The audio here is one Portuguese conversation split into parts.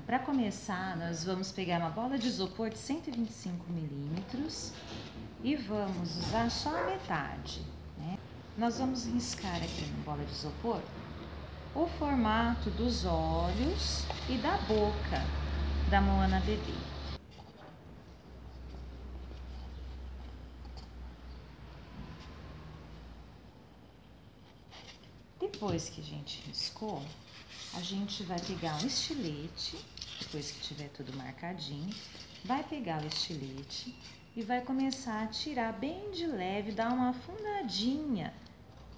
Para começar, nós vamos pegar uma bola de isopor de 125 milímetros e vamos usar só a metade, né? Nós vamos riscar aqui na bola de isopor o formato dos olhos e da boca da Moana bebê. Depois que a gente riscou, a gente vai pegar um estilete, depois que tiver tudo marcadinho, vai pegar o estilete e vai começar a tirar bem de leve, dar uma afundadinha,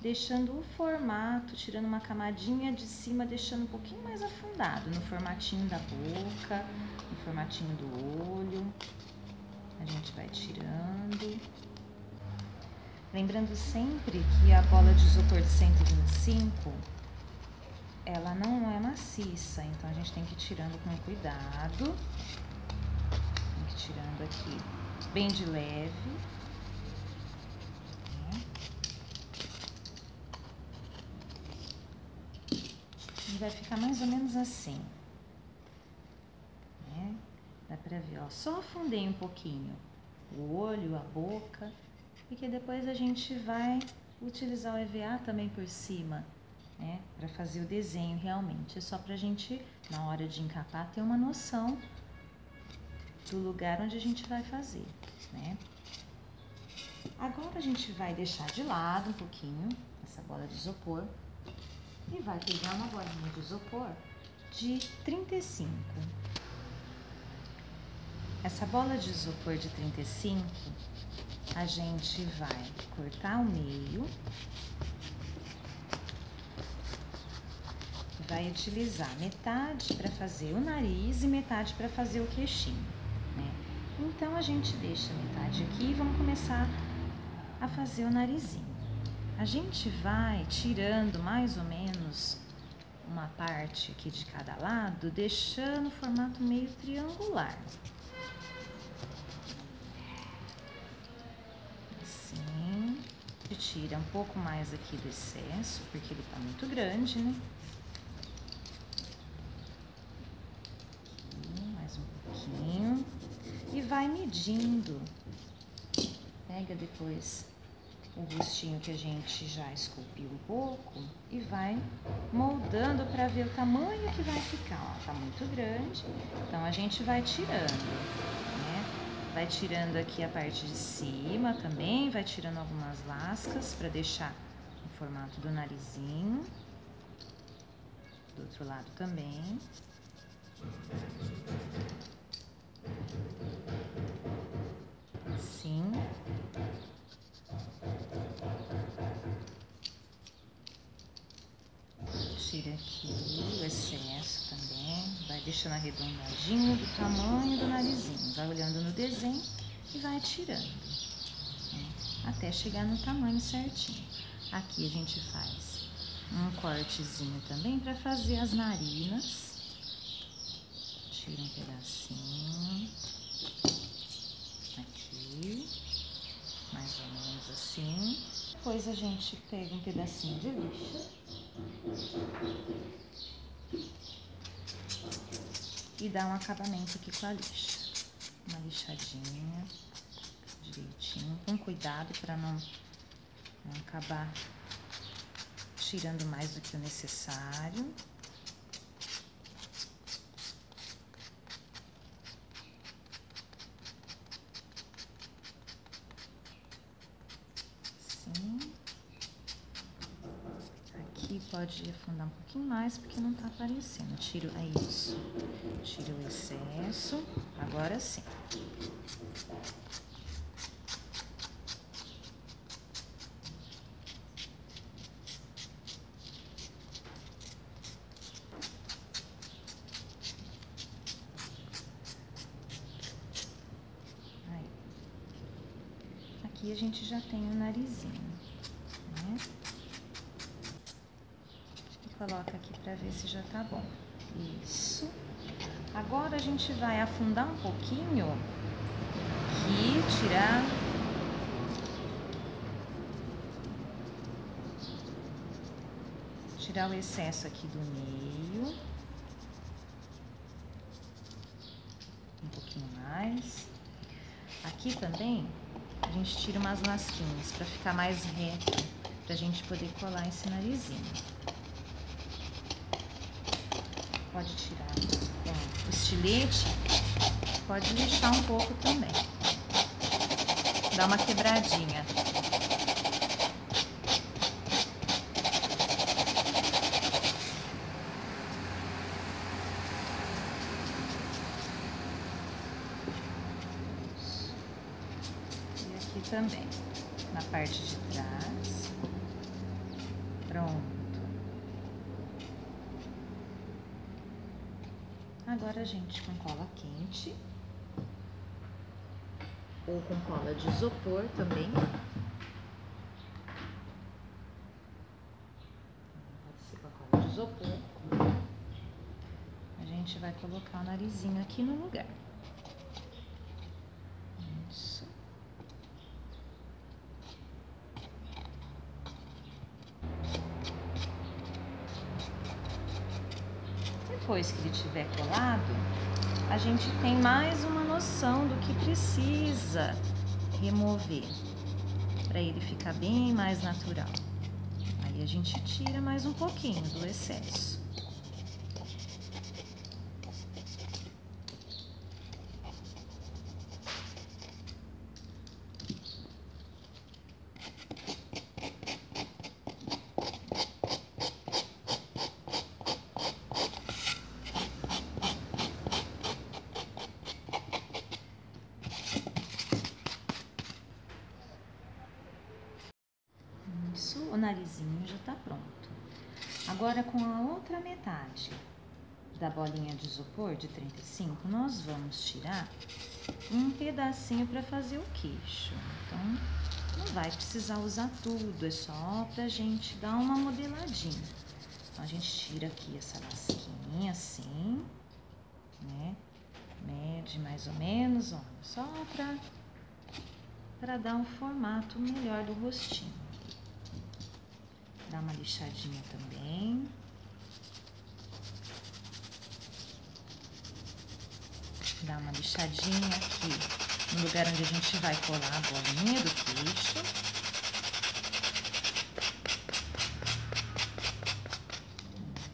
deixando o formato, tirando uma camadinha de cima, deixando um pouquinho mais afundado no formatinho da boca, no formatinho do olho. A gente vai tirando. Lembrando sempre que a bola de isopor de 125, ela não é maciça, então a gente tem que ir tirando com cuidado. Tem que ir tirando aqui bem de leve. E vai ficar mais ou menos assim. Dá pra ver, ó, só afundei um pouquinho o olho, a boca, porque depois a gente vai utilizar o EVA também por cima, né, para fazer o desenho realmente. É só pra gente, na hora de encapar, ter uma noção do lugar onde a gente vai fazer, né. Agora a gente vai deixar de lado um pouquinho essa bola de isopor e vai pegar uma bolinha de isopor de 35. Essa bola de isopor de 35, a gente vai cortar ao meio, vai utilizar metade para fazer o nariz e metade para fazer o queixinho, né? Então a gente deixa metade aqui e vamos começar a fazer o narizinho. A gente vai tirando mais ou menos uma parte aqui de cada lado, deixando o formato meio triangular. Tira um pouco mais aqui do excesso, porque ele tá muito grande, né? Aqui, mais um pouquinho. E vai medindo. Pega depois o rostinho que a gente já esculpiu um pouco e vai moldando para ver o tamanho que vai ficar. Ó, tá muito grande, então a gente vai tirando. Vai tirando aqui a parte de cima também, vai tirando algumas lascas para deixar o formato do narizinho. Do outro lado também. Assim. Tira aqui o excesso também, vai deixando arredondadinho do tamanho do narizinho, vai olhando no desenho e vai tirando, né, até chegar no tamanho certinho. Aqui a gente faz um cortezinho também para fazer as narinas, tira um pedacinho, aqui, mais ou menos assim. Depois a gente pega um pedacinho de lixa e dá um acabamento aqui com a lixa. Uma lixadinha direitinho, com cuidado para não acabar tirando mais do que o necessário. Assim. Aqui pode afundar um pouquinho mais porque não tá aparecendo. Tiro, é isso. Tiro o excesso. Agora sim. Aí. Aqui a gente já tem o narizinho, né? Coloca aqui para ver se já tá bom. Isso. Agora a gente vai afundar um pouquinho aqui, tirar o excesso aqui do meio. pouquinho mais. Aqui também a gente tira umas lasquinhas para ficar mais reto, pra gente poder colar esse narizinho. Pode tirar com o estilete, pode lixar um pouco também. Dá uma quebradinha. E aqui também, na parte de trás. Pronto. Agora a gente com cola quente ou com cola de isopor também. Pode ser com a cola de isopor. A gente vai colocar o narizinho aqui no lugar. Isso. Depois que ele estiver colado, a gente tem mais uma noção do que precisa remover para ele ficar bem mais natural. Aí a gente tira mais um pouquinho do excesso. O narizinho já tá pronto. Agora, com a outra metade da bolinha de isopor de 35, nós vamos tirar um pedacinho para fazer o queixo. Então, não vai precisar usar tudo, é só pra gente dar uma modeladinha. Então, a gente tira aqui essa lasquinha assim, né? Mede mais ou menos, ó, só pra dar um formato melhor do rostinho. Dá uma lixadinha também. Dá uma lixadinha aqui no lugar onde a gente vai colar a bolinha do queixo.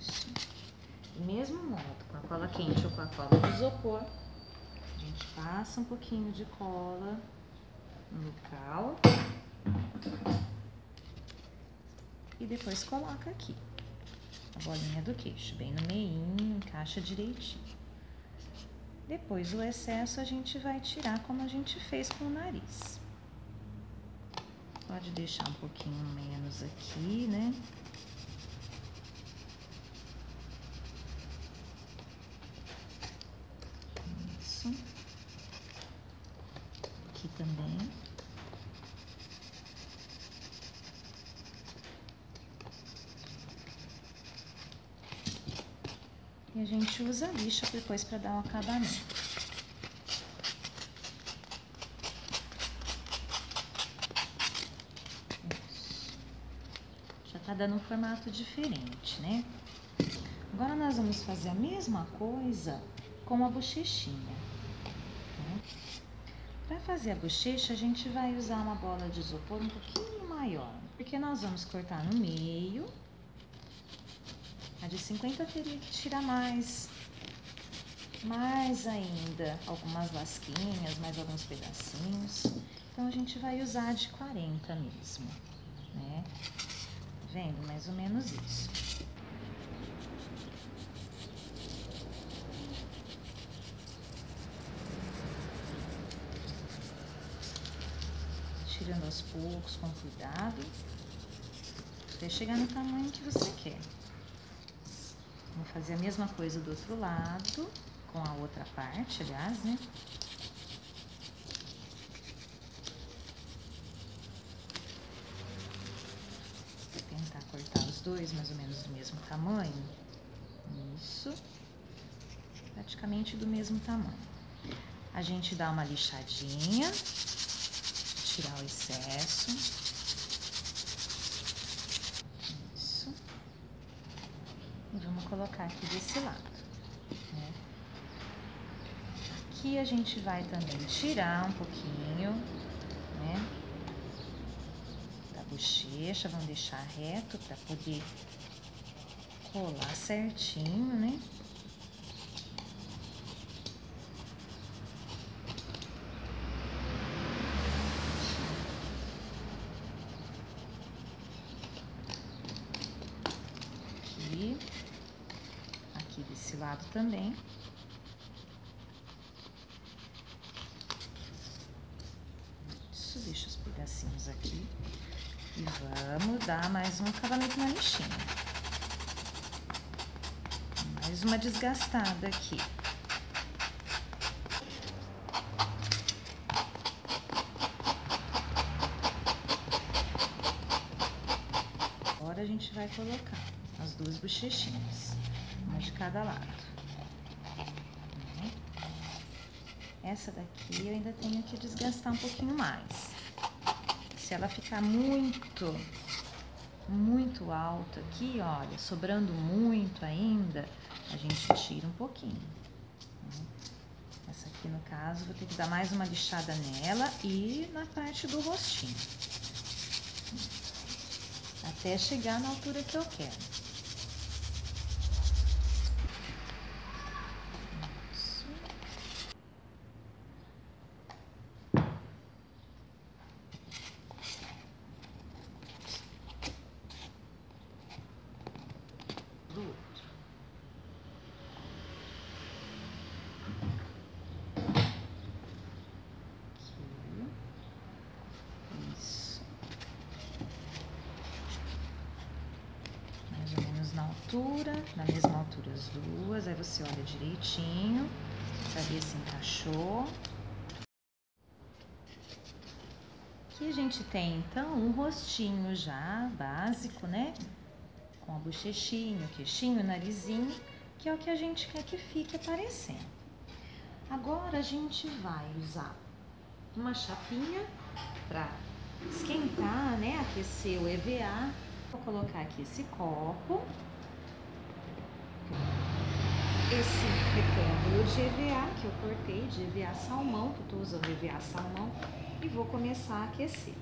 Isso. Do mesmo modo, com a cola quente ou com a cola de isopor, a gente passa um pouquinho de cola no local. E depois coloca aqui a bolinha do queixo, bem no meinho, encaixa direitinho. Depois o excesso a gente vai tirar como a gente fez com o nariz. Pode deixar um pouquinho menos aqui, né? Isso. Aqui também. E a gente usa a lixa depois para dar um acabamento. Isso. Já tá dando um formato diferente, né? Agora nós vamos fazer a mesma coisa com a bochechinha. Né? Para fazer a bochecha, a gente vai usar uma bola de isopor um pouquinho maior, porque nós vamos cortar no meio. A de 50 teria que tirar mais ainda, algumas lasquinhas, mais alguns pedacinhos. Então, a gente vai usar a de 40 mesmo, né? Tá vendo? Mais ou menos isso. Tirando aos poucos, com cuidado, até chegar no tamanho que você quer. Vamos fazer a mesma coisa do outro lado, com a outra parte, aliás, né? Vou tentar cortar os dois mais ou menos do mesmo tamanho. Isso. Praticamente do mesmo tamanho. A gente dá uma lixadinha, tirar o excesso. Vamos colocar aqui desse lado, né? Aqui a gente vai também tirar um pouquinho, né, da bochecha, vamos deixar reto para poder colar certinho, né? Aqui desse lado também. Isso, deixa os pedacinhos aqui. E vamos dar mais um acabamento na lixinha. Mais uma desgastada aqui. Agora a gente vai colocar as duas bochechinhas, uma de cada lado. Essa daqui eu ainda tenho que desgastar um pouquinho mais. Se ela ficar muito alta aqui, olha, sobrando muito ainda, a gente tira um pouquinho. Essa aqui, no caso, vou ter que dar mais uma lixada nela e na parte do rostinho. Até chegar na altura que eu quero. Do outro. Aqui. Isso. Mais ou menos na altura, na mesma altura as duas. Aí você olha direitinho para ver se encaixou. Aqui a gente tem então um rostinho já básico, né? Com a bochechinha, o queixinho, o narizinho, que é o que a gente quer que fique aparecendo. Agora a gente vai usar uma chapinha para esquentar, né? Aquecer o EVA. Vou colocar aqui esse copo, esse retângulo de EVA que eu cortei, de EVA salmão, que eu tô usando EVA salmão, e vou começar a aquecer.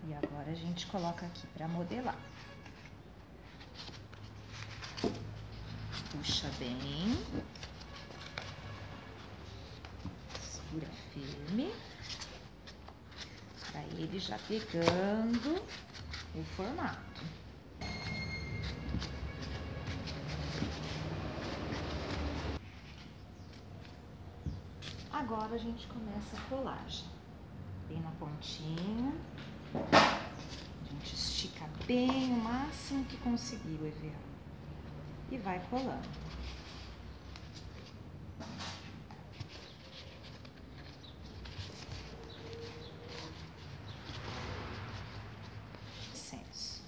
E agora a gente coloca aqui para modelar. Puxa bem. Segura firme. Para ele já pegando o formato. Agora a gente começa a colagem. Bem na pontinha. A gente estica bem o máximo que conseguir o EVA. E vai colando. Licença.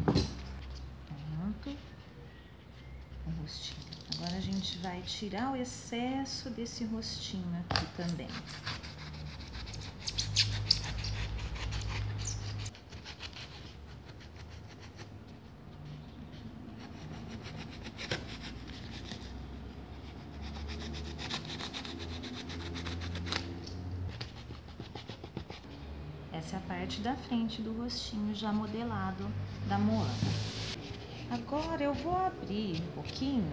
Pronto. O rostinho. Agora a gente vai tirar o excesso desse rostinho aqui também. Essa é a parte da frente do rostinho já modelado da Moana. Agora eu vou abrir um pouquinho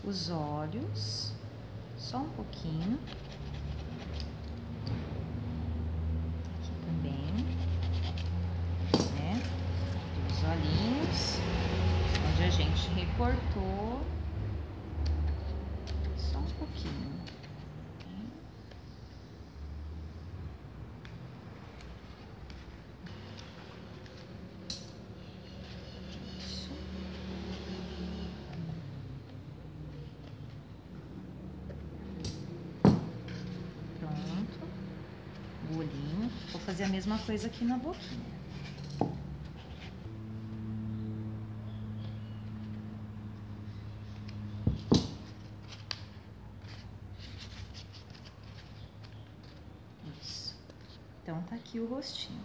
os olhos, só um pouquinho. Aqui também, né? Os olhinhos, onde a gente recortou, só um pouquinho. O olhinho, vou fazer a mesma coisa aqui na boquinha. Então, tá aqui o rostinho,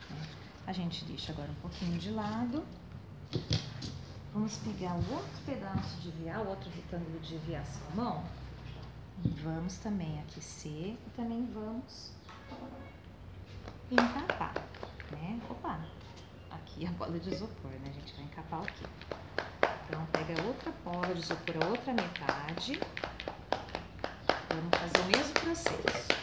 né? A gente deixa agora um pouquinho de lado. Vamos pegar o outro pedaço de EVA, o outro retângulo de EVA salmão. E vamos também aquecer e também vamos encapar, né? Opa! Aqui a bola de isopor, né? A gente vai encapar o quê? Então, pega outra bola de isopor, a outra metade. Vamos fazer o mesmo processo.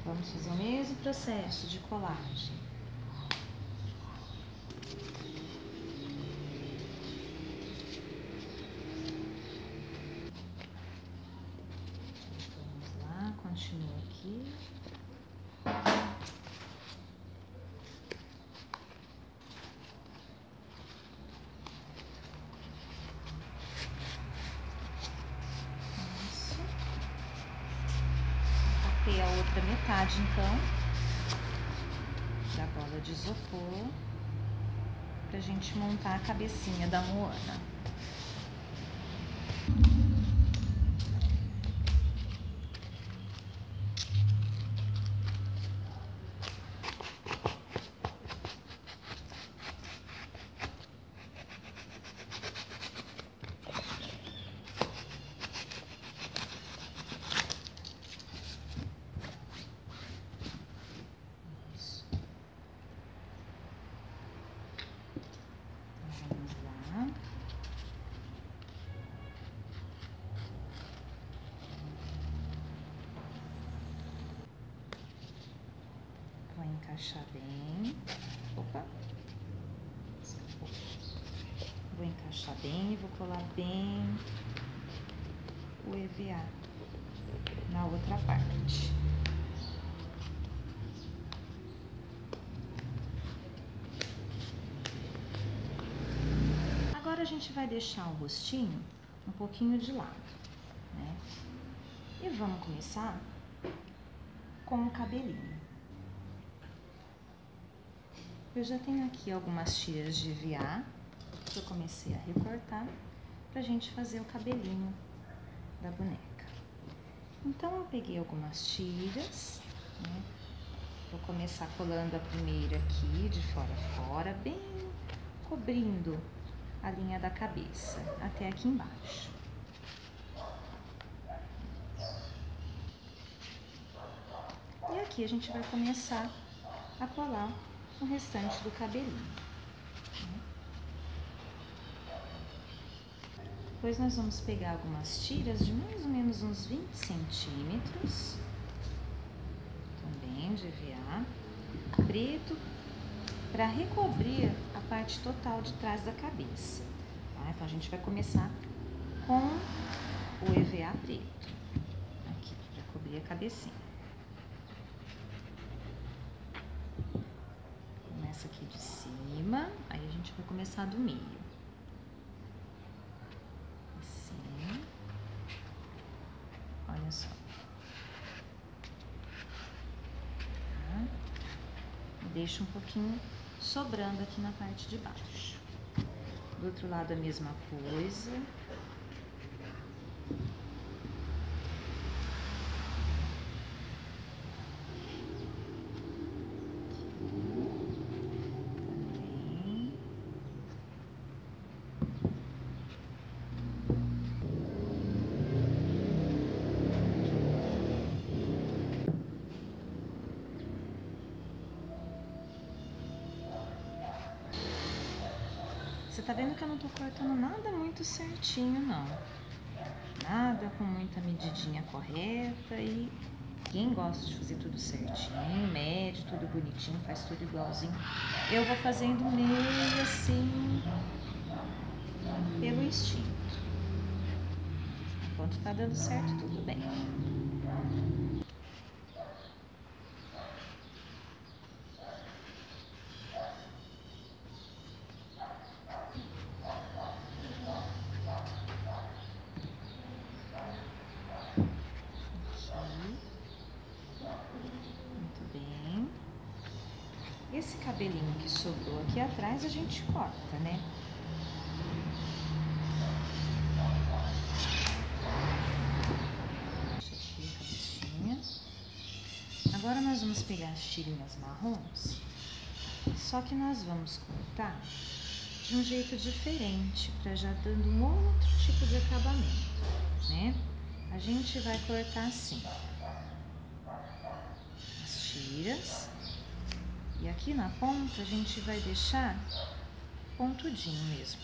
Vamos fazer o mesmo processo de colagem. Vamos lá, continua aqui. Isso. Encapei a outra metade, então, da bola de isopor, pra gente montar a cabecinha da Moana. Encaixar bem. Opa! Escapou. Vou encaixar bem e vou colar bem o EVA na outra parte. Agora a gente vai deixar o rostinho um pouquinho de lado, né? E vamos começar com o cabelinho. Eu já tenho aqui algumas tiras de EVA que eu comecei a recortar pra gente fazer o cabelinho da boneca. Então, eu peguei algumas tiras, né? Vou começar colando a primeira aqui, de fora a fora, bem cobrindo a linha da cabeça, até aqui embaixo. E aqui a gente vai começar a colar o restante do cabelinho. Depois nós vamos pegar algumas tiras de mais ou menos uns 20 centímetros, também de EVA, preto, para recobrir a parte total de trás da cabeça. Tá? Então a gente vai começar com o EVA preto, aqui, para cobrir a cabecinha. Começa aqui de cima, aí a gente vai começar do meio. Assim. Olha só. Tá? E deixa um pouquinho sobrando aqui na parte de baixo. Do outro lado a mesma coisa. Você tá vendo que eu não tô cortando nada muito certinho, não. Nada com muita medidinha correta, e quem gosta de fazer tudo certinho, mede tudo bonitinho, faz tudo igualzinho. Eu vou fazendo meio assim, pelo instinto. Enquanto tá dando certo, tudo bem. esse cabelinho que sobrou aqui atrás a gente corta, né? Deixa aqui a cabecinha. Agora nós vamos pegar as tirinhas marrons, só que nós vamos cortar de um jeito diferente, para já dando um outro tipo de acabamento, né? A gente vai cortar assim, as tiras, e aqui na ponta a gente vai deixar pontudinho mesmo.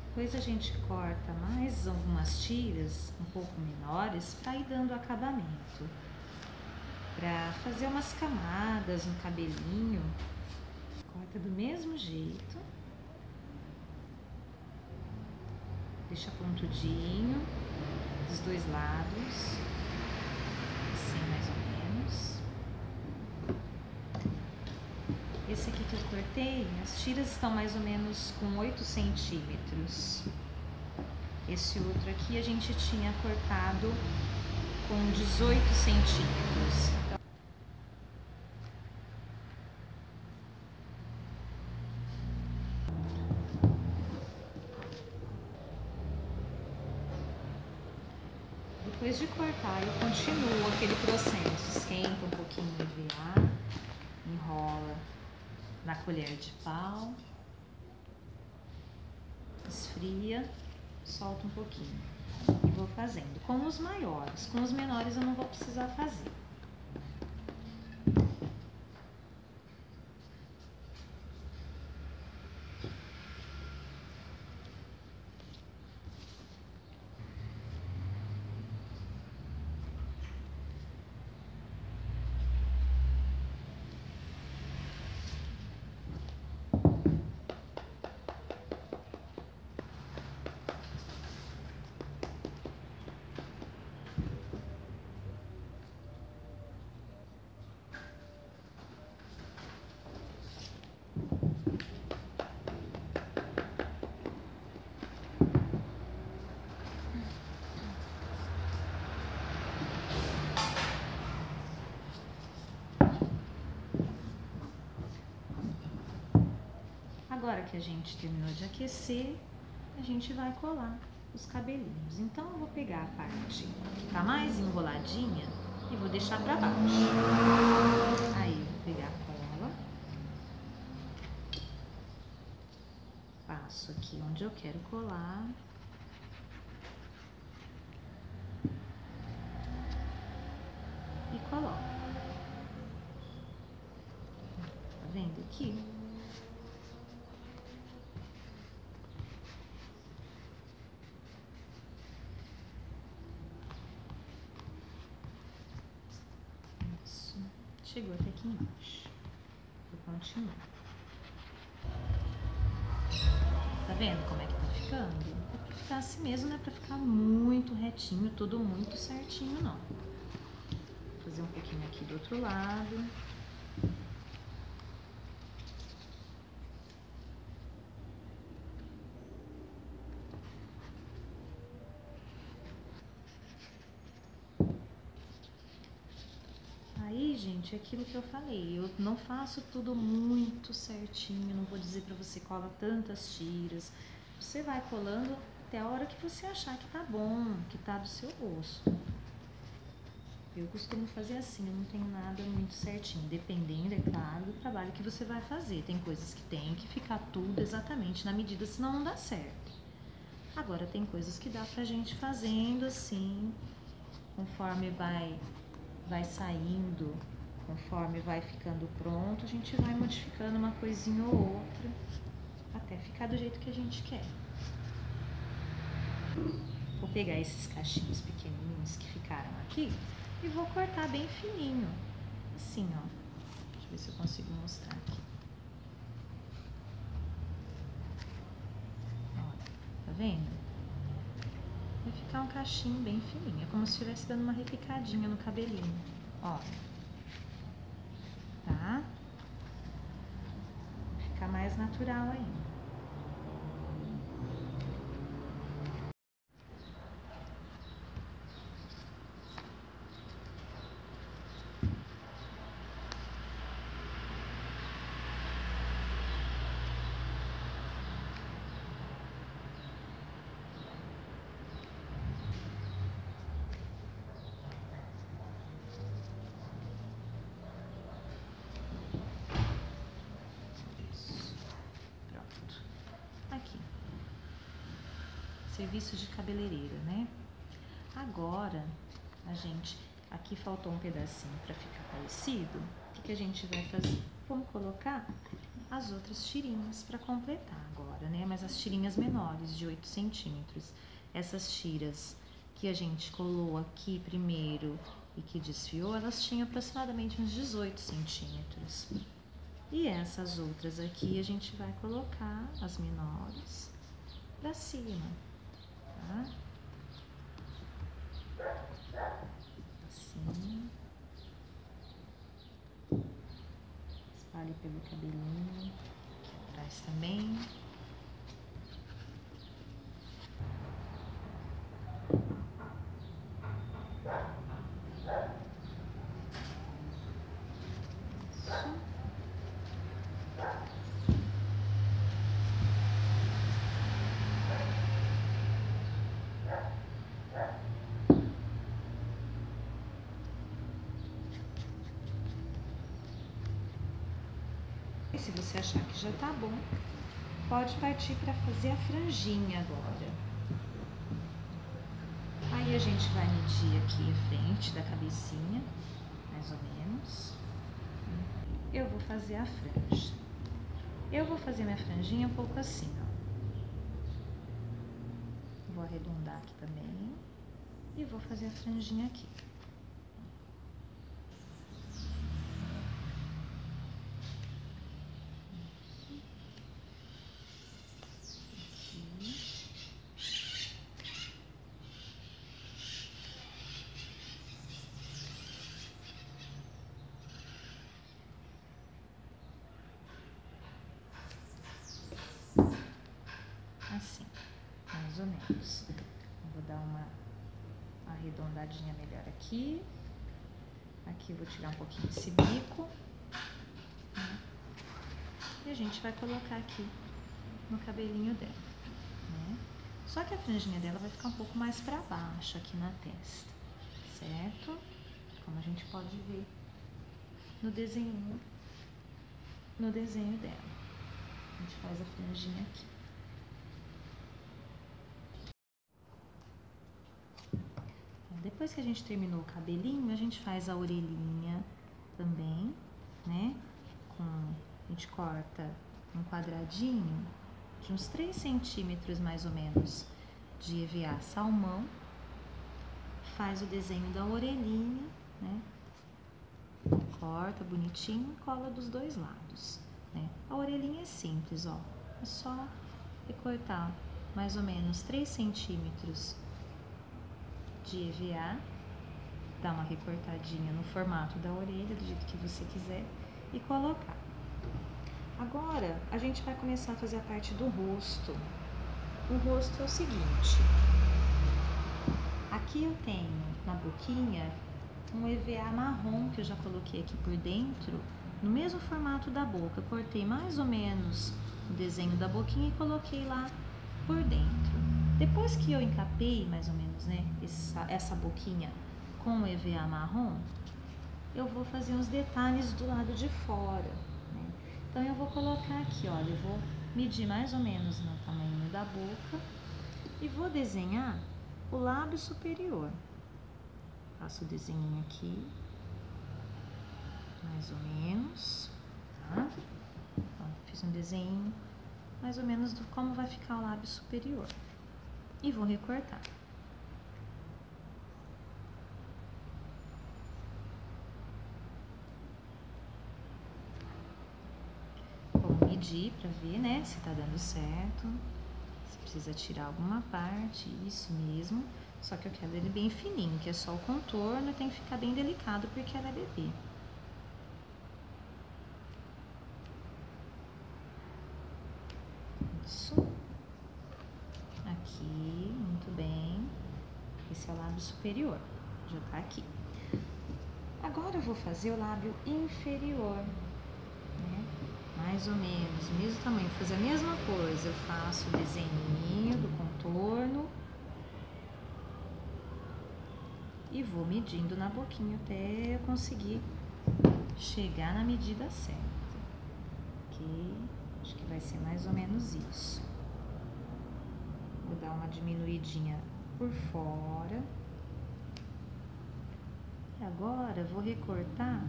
Depois a gente corta mais algumas tiras um pouco menores para ir dando acabamento. Para fazer umas camadas no cabelinho, corta do mesmo jeito. Deixa pontudinho dos dois lados, assim mais ou menos. Esse aqui que eu cortei, as tiras estão mais ou menos com 8 centímetros. Esse outro aqui a gente tinha cortado com 18 centímetros. Depois de cortar, eu continuo aquele processo. Esquenta um pouquinho o EVA, enrola na colher de pau, esfria, solta um pouquinho e vou fazendo com os maiores. Com os menores eu não vou precisar fazer. Agora que a gente terminou de aquecer, a gente vai colar os cabelinhos. Então, eu vou pegar a parte que tá mais enroladinha e vou deixar pra baixo. Aí, eu vou pegar a cola, passo aqui onde eu quero colar. E coloco. Tá vendo aqui? Chegou até aqui embaixo. Vou continuar. Tá vendo como é que tá ficando? É pra ficar assim mesmo, não é pra ficar muito retinho, tudo muito certinho, não. Vou fazer um pouquinho aqui do outro lado. Aí, gente, é aquilo que eu falei, eu não faço tudo muito certinho, não vou dizer pra você cola tantas tiras. Você vai colando até a hora que você achar que tá bom, que tá do seu gosto. Eu costumo fazer assim, eu não tenho nada muito certinho, dependendo, é claro, do trabalho que você vai fazer. Tem coisas que tem que ficar tudo exatamente na medida, senão não dá certo. Agora, tem coisas que dá pra gente fazendo assim, conforme vai saindo, conforme vai ficando pronto, a gente vai modificando uma coisinha ou outra, até ficar do jeito que a gente quer. Vou pegar esses cachinhos pequenininhos que ficaram aqui e vou cortar bem fininho, assim, ó. Deixa eu ver se eu consigo mostrar aqui. Olha, tá vendo? Vai ficar um cachinho bem fininho, é como se estivesse dando uma repicadinha no cabelinho, ó. Tá? Vai ficar mais mais natural ainda. Serviço de cabeleireiro, né? Agora, aqui faltou um pedacinho para ficar parecido. O que a gente vai fazer? Vamos colocar as outras tirinhas para completar agora, né? Mas as tirinhas menores, de 8 centímetros. Essas tiras que a gente colou aqui primeiro e que desfiou, elas tinham aproximadamente uns 18 centímetros. E essas outras aqui a gente vai colocar, as menores, para cima. Tá? Assim. Espalhe pelo cabelinho, aqui atrás também. E se você achar que já tá bom, pode partir para fazer a franjinha agora. Aí a gente vai medir aqui a frente da cabecinha, mais ou menos. Eu vou fazer a franja. Eu vou fazer minha franjinha um pouco assim, ó. Vou arredondar aqui também e vou fazer a franjinha aqui. Assim, mais ou menos. Vou dar uma arredondadinha melhor aqui. Aqui eu vou tirar um pouquinho desse bico. E a gente vai colocar aqui no cabelinho dela, né? Só que a franjinha dela vai ficar um pouco mais para baixo aqui na testa, certo? Como a gente pode ver no desenho dela. A gente faz a franjinha aqui. Depois que a gente terminou o cabelinho, a gente faz a orelhinha também, né? A gente corta um quadradinho de uns 3 centímetros mais ou menos de EVA salmão, faz o desenho da orelhinha, né? Corta bonitinho e cola dos dois lados, né? A orelhinha é simples, ó, é só recortar mais ou menos 3 centímetros de EVA, dar uma recortadinha no formato da orelha, do jeito que você quiser, e colocar. Agora, a gente vai começar a fazer a parte do rosto. O rosto é o seguinte, aqui eu tenho na boquinha um EVA marrom que eu já coloquei aqui por dentro, no mesmo formato da boca. Eu cortei mais ou menos o desenho da boquinha e coloquei lá por dentro. Depois que eu encapei mais ou menos, né, essa boquinha com o EVA marrom, eu vou fazer uns detalhes do lado de fora, né? Então eu vou colocar aqui, olha, eu vou medir mais ou menos no tamanho da boca e vou desenhar o lábio superior. Faço o desenho aqui, mais ou menos, tá? Então, fiz um desenho mais ou menos do como vai ficar o lábio superior. E vou recortar. Vou medir para ver, né, se tá dando certo. Se precisa tirar alguma parte, isso mesmo. Só que eu quero ele bem fininho, que é só o contorno e tem que ficar bem delicado porque ela é bebê. passo aqui, muito bem. Esse é o lábio superior, já tá aqui. Agora eu vou fazer o lábio inferior, né? Mais ou menos, mesmo tamanho, vou fazer a mesma coisa. Eu faço o desenho do contorno e vou medindo na boquinha até eu conseguir chegar na medida certa. Ok? Acho que vai ser mais ou menos isso. Vou dar uma diminuidinha por fora. E agora eu vou recortar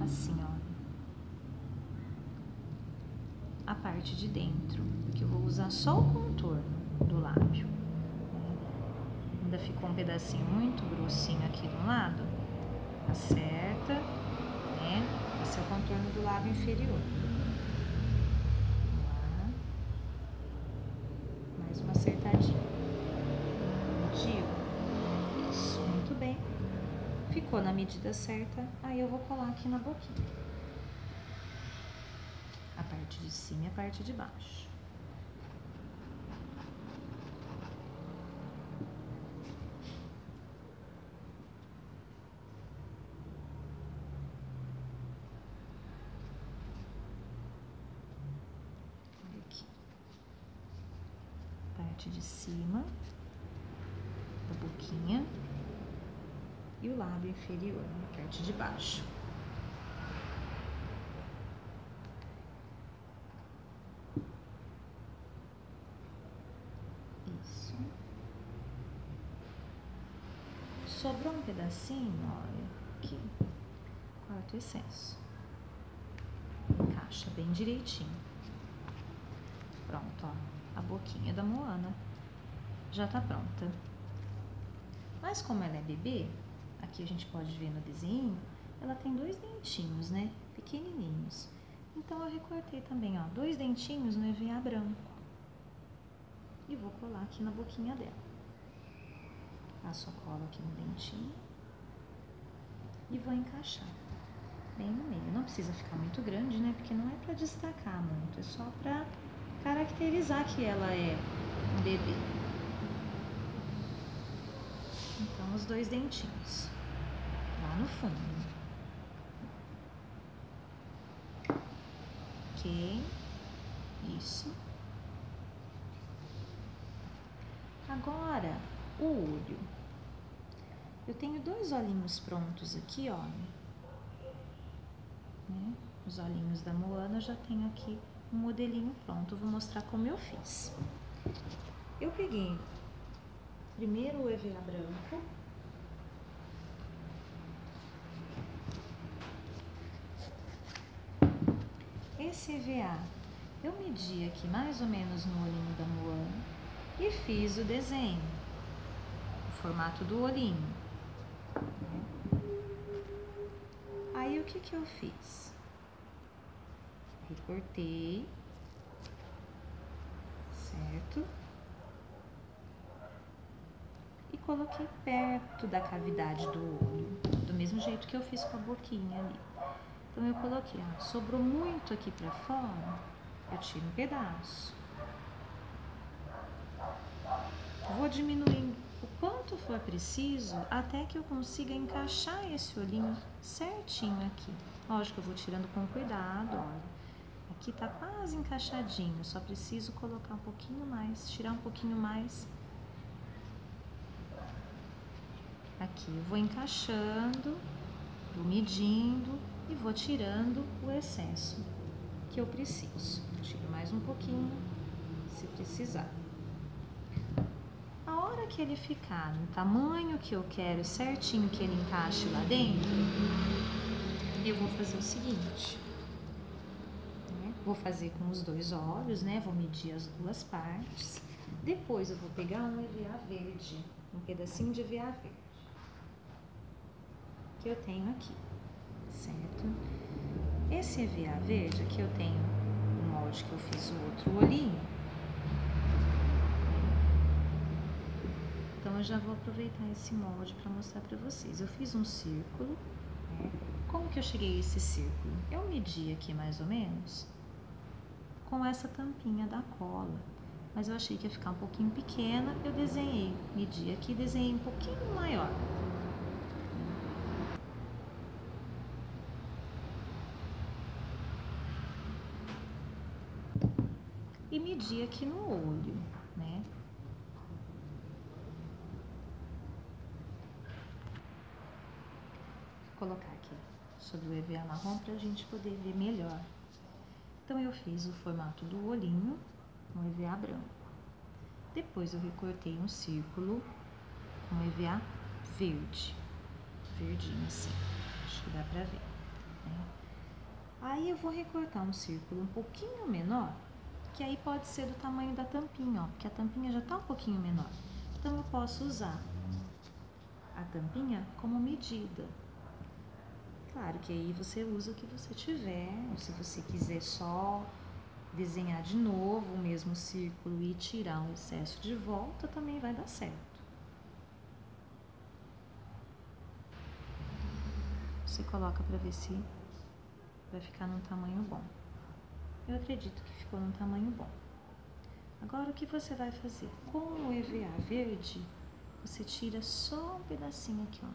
assim, ó, a parte de dentro, que eu vou usar só o contorno do lábio. Ainda ficou um pedacinho muito grossinho aqui do lado. Acerta, né? Esse é o contorno do lábio inferior. Mais uma acertadinha. Mediu? Isso, muito bem. Ficou na medida certa, aí eu vou colar aqui na boquinha. A parte de cima e a parte de baixo. Olha aqui. Parte de cima da boquinha e o lábio inferior, a parte de baixo. Isso. Sobrou um pedacinho, olha, aqui, corta o excesso. Encaixa bem direitinho. Pronto, ó, a boquinha da Moana já tá pronta. Mas como ela é bebê, aqui a gente pode ver no desenho, ela tem 2 dentinhos, né, pequenininhos. Então eu recortei também, ó, 2 dentinhos no EVA branco. E vou colar aqui na boquinha dela. Passo a cola aqui no dentinho e vou encaixar bem no meio. Não precisa ficar muito grande, né? Porque não é pra destacar muito, é só pra caracterizar que ela é um bebê. Então, os 2 dentinhos lá no fundo. Ok, isso. Agora, o olho. Eu tenho 2 olhinhos prontos aqui, ó. Né? Os olhinhos da Moana, eu já tenho aqui um modelinho pronto. Eu vou mostrar como eu fiz. Eu peguei primeiro o EVA branco. Esse EVA, eu medi aqui mais ou menos no olhinho da Moana e fiz o desenho, o formato do olhinho. Aí o que eu fiz? Recortei, certo? E coloquei perto da cavidade do olho, do mesmo jeito que eu fiz com a boquinha ali. Então eu coloquei, ó, sobrou muito aqui pra fora, eu tiro um pedaço. Vou diminuindo o quanto for preciso até que eu consiga encaixar esse olhinho certinho aqui. Lógico, eu vou tirando com cuidado, olha. Aqui tá quase encaixadinho, só preciso colocar um pouquinho mais, tirar um pouquinho mais. Aqui eu vou encaixando, vou medindo e vou tirando o excesso que eu preciso. Tiro mais um pouquinho, se precisar. A hora que ele ficar no tamanho que eu quero, certinho que ele encaixe lá dentro, eu vou fazer o seguinte. Vou fazer com os 2 olhos, né? Vou medir as 2 partes. Depois eu vou pegar um EVA verde, um pedacinho de EVA verde que eu tenho aqui, certo? Esse EVA verde aqui eu tenho um molde que eu fiz o outro olhinho. Então eu já vou aproveitar esse molde para mostrar para vocês. Eu fiz um círculo, né? Como que eu cheguei a esse círculo? Eu medi aqui mais ou menos com essa tampinha da cola. Mas eu achei que ia ficar um pouquinho pequena, eu desenhei, medi aqui, desenhei um pouquinho maior. E medi aqui no olho, né? Vou colocar aqui sobre o EVA marrom para a gente poder ver melhor. Então, eu fiz o formato do olhinho com EVA branco. Depois, eu recortei um círculo com EVA verde. Verdinho assim, acho que dá pra ver, né? Aí, eu vou recortar um círculo um pouquinho menor, que aí pode ser do tamanho da tampinha, ó, porque a tampinha já tá um pouquinho menor. Então, eu posso usar a tampinha como medida. Claro que aí você usa o que você tiver, ou se você quiser só desenhar de novo o mesmo círculo e tirar o excesso de volta, também vai dar certo. Você coloca para ver se vai ficar num tamanho bom. Eu acredito que ficou num tamanho bom. Agora, o que você vai fazer? Com o EVA verde, você tira só um pedacinho aqui, ó,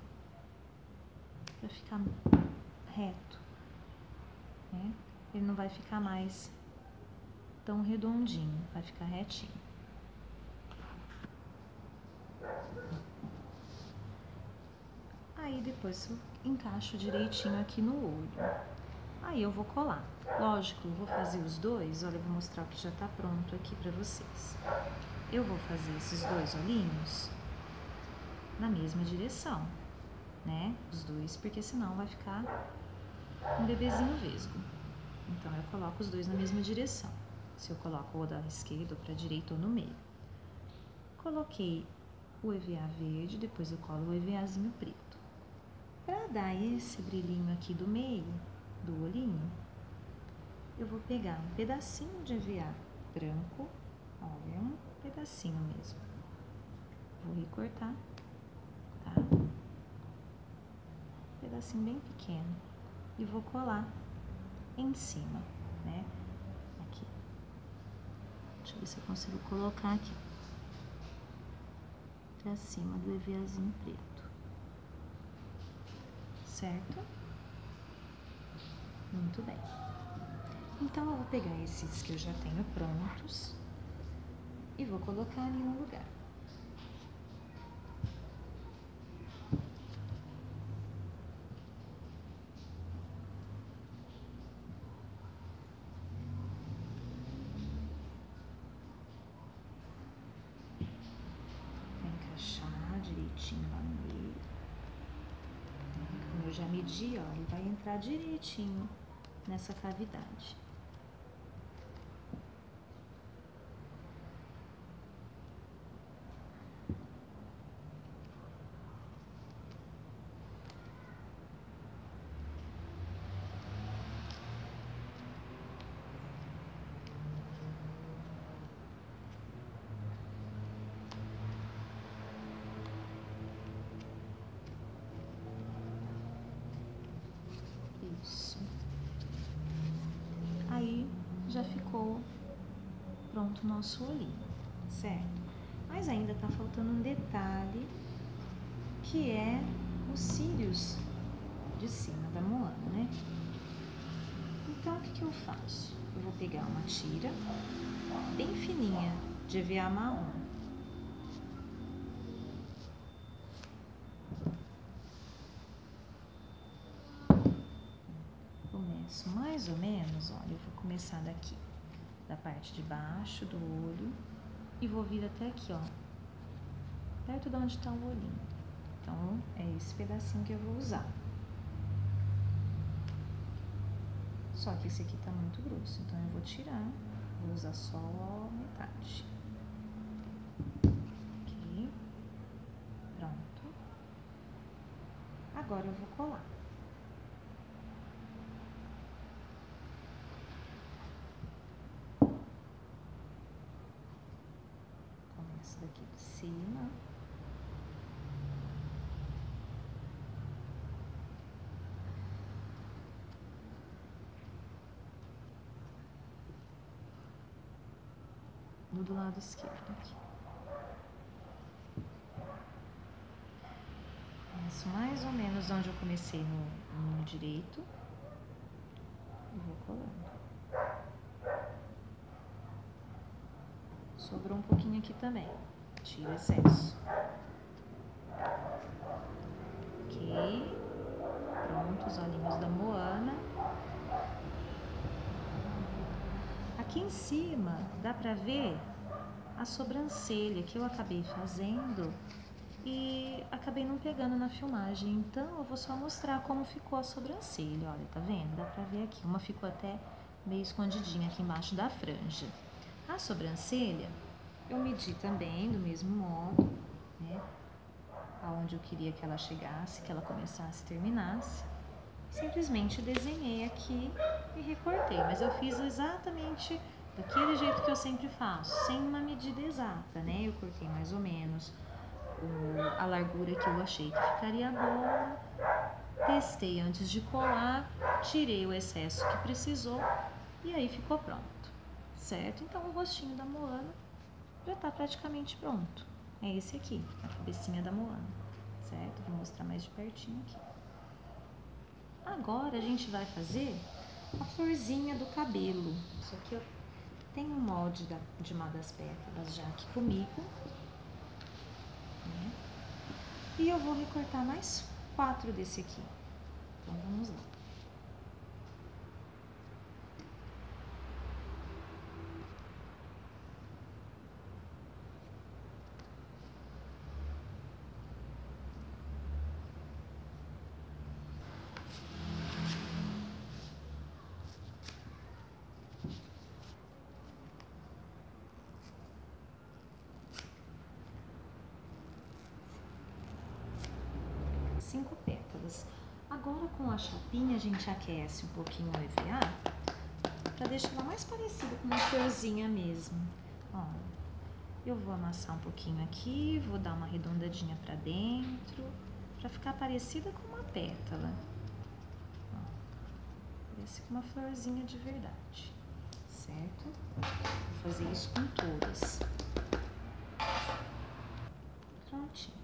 para ficar reto, né? Ele não vai ficar mais tão redondinho, vai ficar retinho. Aí depois eu encaixo direitinho aqui no olho. Aí eu vou colar. Lógico, eu vou fazer os dois, olha, eu vou mostrar o que já tá pronto aqui pra vocês. Eu vou fazer esses dois olhinhos na mesma direção, né? Os dois, porque senão vai ficar um bebezinho vesgo. Então, eu coloco os dois na mesma direção. Se eu coloco ou da esquerda, ou pra direita, ou no meio. Coloquei o EVA verde, depois eu colo o EVAzinho preto. Pra dar esse brilhinho aqui do meio, do olhinho, eu vou pegar um pedacinho de EVA branco, olha, um pedacinho mesmo. Vou recortar, tá? Um pedacinho bem pequeno. E vou colar em cima, né? Aqui. Deixa eu ver se eu consigo colocar aqui. Pra cima do EVAzinho preto. Certo? Muito bem. Então, eu vou pegar esses que eu já tenho prontos e vou colocar ali no lugar. Vai encaixar direitinho lá no meio. Como eu já medi, ó, ele vai entrar direitinho nessa cavidade. Isso. Aí já ficou pronto o nosso olhinho, certo? Mas ainda tá faltando um detalhe, que é os cílios de cima da Moana, né? Então, o que que eu faço? Eu vou pegar uma tira bem fininha de EVA marrom. Começo mais ou menos, olha, eu vou começar daqui, da parte de baixo do olho, e vou vir até aqui, ó, perto de onde tá o olhinho. Então, é esse pedacinho que eu vou usar. Só que esse aqui tá muito grosso, então eu vou tirar, vou usar só metade. Ok, pronto. Agora eu vou colar. Começo daqui de cima. pulo do lado esquerdo aqui. Começo mais ou menos onde eu comecei no direito e vou colando. Sobrou um pouquinho aqui também, tira o excesso. Ok, pronto, os olhinhos da Moana. Aqui em cima dá pra ver a sobrancelha que eu acabei fazendo e acabei não pegando na filmagem, então eu vou só mostrar como ficou a sobrancelha. Olha, tá vendo? Dá pra ver aqui, uma ficou até meio escondidinha aqui embaixo da franja. A sobrancelha eu medi também do mesmo modo, né? Aonde eu queria que ela chegasse, que ela começasse e terminasse. Simplesmente desenhei aqui e recortei, mas eu fiz exatamente daquele jeito que eu sempre faço, sem uma medida exata, né? Eu cortei mais ou menos a largura que eu achei que ficaria boa, testei antes de colar, tirei o excesso que precisou e aí ficou pronto, certo? Então o rostinho da Moana já está praticamente pronto. É esse aqui, a cabecinha da Moana, certo? Vou mostrar mais de pertinho aqui. Agora a gente vai fazer a florzinha do cabelo. Isso aqui eu tenho um molde de uma das pétalas já aqui comigo, né? E eu vou recortar mais 4 desse aqui. Então vamos lá. Cinco pétalas. Agora com a chapinha a gente aquece um pouquinho o EVA para deixar ela mais parecida com uma florzinha mesmo. Ó, eu vou amassar um pouquinho aqui, vou dar uma arredondadinha para dentro, para ficar parecida com uma pétala. Ó, parece uma florzinha de verdade, certo? Vou fazer isso com todas. Prontinho.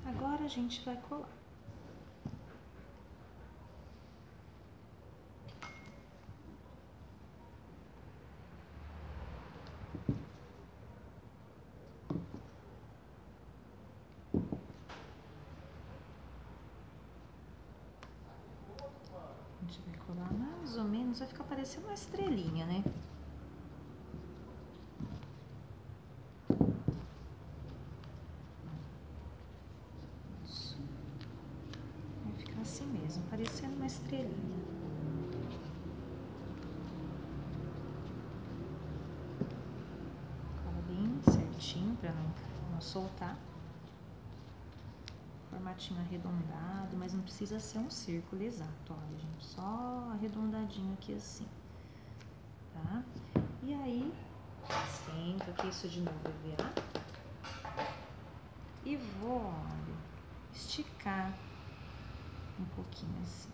Agora a gente vai colar. A gente vai colar mais ou menos, vai ficar parecendo uma estrelinha, né? Isso. Vai ficar assim mesmo, parecendo uma estrelinha. Cola bem certinho para não soltar. Formatinho arredondado, mas não precisa ser um círculo exato, olha, gente, só arredondadinho aqui assim, tá? E aí, esquento aqui isso de novo, EVA, e vou, olha, esticar um pouquinho assim,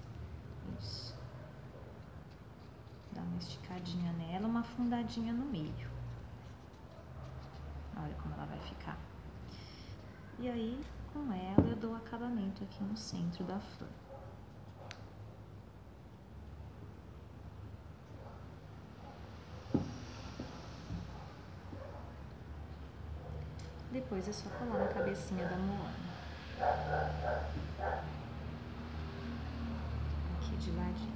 isso, dá uma esticadinha nela, uma afundadinha no meio, olha como ela vai ficar, e aí, com ela eu dou acabamento aqui no centro da flor. Depois é só colar na cabecinha da Moana. Aqui de ladinho.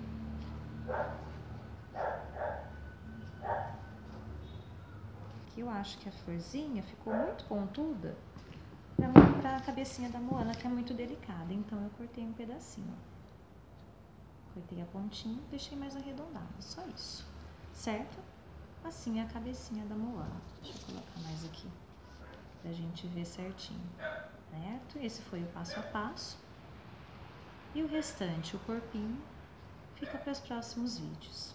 Aqui eu acho que a florzinha ficou muito pontuda para a cabecinha da Moana, que é muito delicada, então eu cortei um pedacinho. Cortei a pontinha e deixei mais arredondada, só isso, certo? Assim é a cabecinha da Moana. Deixa eu colocar mais aqui, pra gente ver certinho, certo? Esse foi o passo a passo. E o restante, o corpinho, fica para os próximos vídeos.